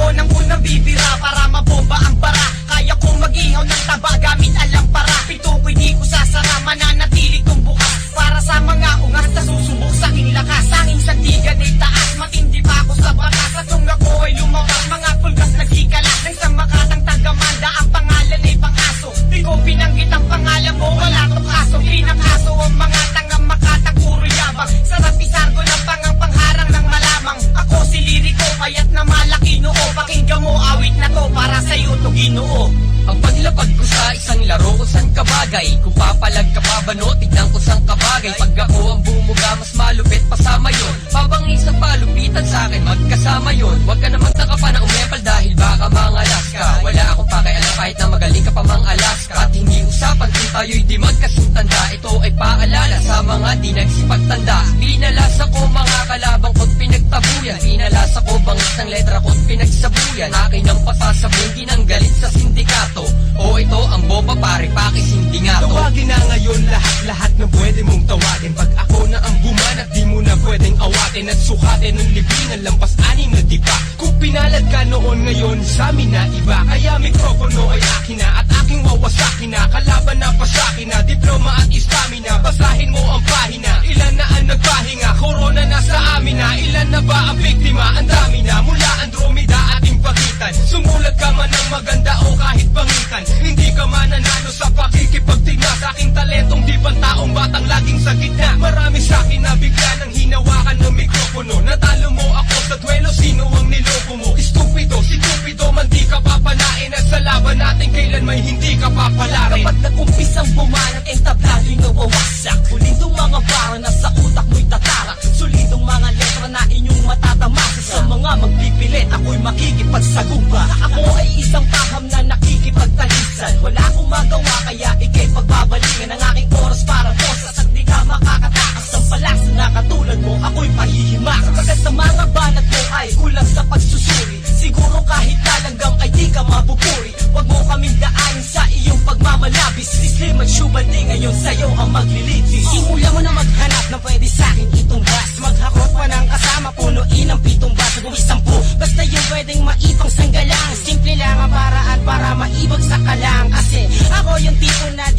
ako ng unang bibira para mabomba ang bara. Kaya kong mag-ihaw ng taba gamit alang para. Pito ko'y di ko sasara, mananatili kong bukas para sa mga ungas na susubok sa aking lakas. Tanging sandigan ay taas, matindi pa ako sa batas. At kung ako ay lumabas, mga pulgas nagkikala. Nang sa makatang tagamanda, ang pangalan ay pang-aso. Di ko pinanggit ang pangalan mo, wala tong aso. Pinang-aso ang mga tangang makatang puro yabang. Sarap isargo ng pangharang ng malamang. Ako si liriko, kaya't na malaki noo. Pakinggan mo, awit na to para sa'yo to Ginoo. Ang paglapag ko sa isang laro kung saan kabagay. Kung papalag ka pa ba no, tignan ko saan kabagay. Pag ako ang bumuga, mas malupit pasama yun. Pabangis ang palupitan sa akin, magkasama yun. Huwag ka na magtaka pa na umepal dahil baka mangalas ka. Wala akong pakialam kahit na magaling ka pa mang Alaska. At hindi usapan kung tayo'y di magkasintanda. Ito ay paalala sa mga di nagsipagtanda. Pinalas ako mga kalabang ko't pinagtabuyan. Pinalas ako bangis ng letra ko't pinagsabuyan. Akin ang pasasabihin, ginanggalit sa sindikato. O ito ang boba pare, pakis hindi nga to. Tawagin na ngayon lahat na pwede mong tawagin. Pag ako na ang bumanat, di mo na pwedeng awatin. At sukatin ng libingan, lampas anim na diba. Kung pinalad ka noon, ngayon sa amin na iba. Kaya mikropono ay akin na at aking wawasakin na. Kalaban na pasakin na, diploma at istamina. Basahin mo ang pahina, ilan na ang nagpahinga. Corona na sa amin na, ilan na ba ang biktima? Ang dami na, mula Andromeda ating pagitan. Sumulat ka man ng maganda o kahit pangitan, hindi ka mananalo sa pakikipagtigma. Sa aking talentong di pantaong batang laging sa gitna. Marami sa akin na bigla ng hinawakan ng mikropono. Natalo mo ako sa duelo, sino ang niloko mo? Stupido, si Cupido man di ka papanain. At sa laban natin kailan may hindi ka papalarin. Kapag nag-umpisang bumanat, entablado'y nawawasak. Ulindong mga bara na sa utak mo'y tatarak. Solidong mga letra na inyong matatamasa. Sa mga magpipilit, ako'y makikipagsagupa. Ako ay isang paham na nakikipagtalisan. Wala akong magawa kaya ikay pagbabalikan ang aking oras para posas. At di ka makakatakas ng palasa na katulad mo, ako'y pahihimak. Kapagkat sa mga banat mo ay kulang sa pagsusuri. Siguro kahit talanggam ay di ka mapupuri. Huwag mo kaming daanin sa iyong pagmamalabis. Slim at syubalding ngayon sa'yo ang maglilitis. Simula mo na maghanap na pwede sa'kin itumbas. Maghakot pa ng kasama, punuin ang pitong bas. Gawis 10, basta yung pwedeng maipang sanggalang. Simple lang ang paraan para maibag sa kalang. Kasi ako yung tipo na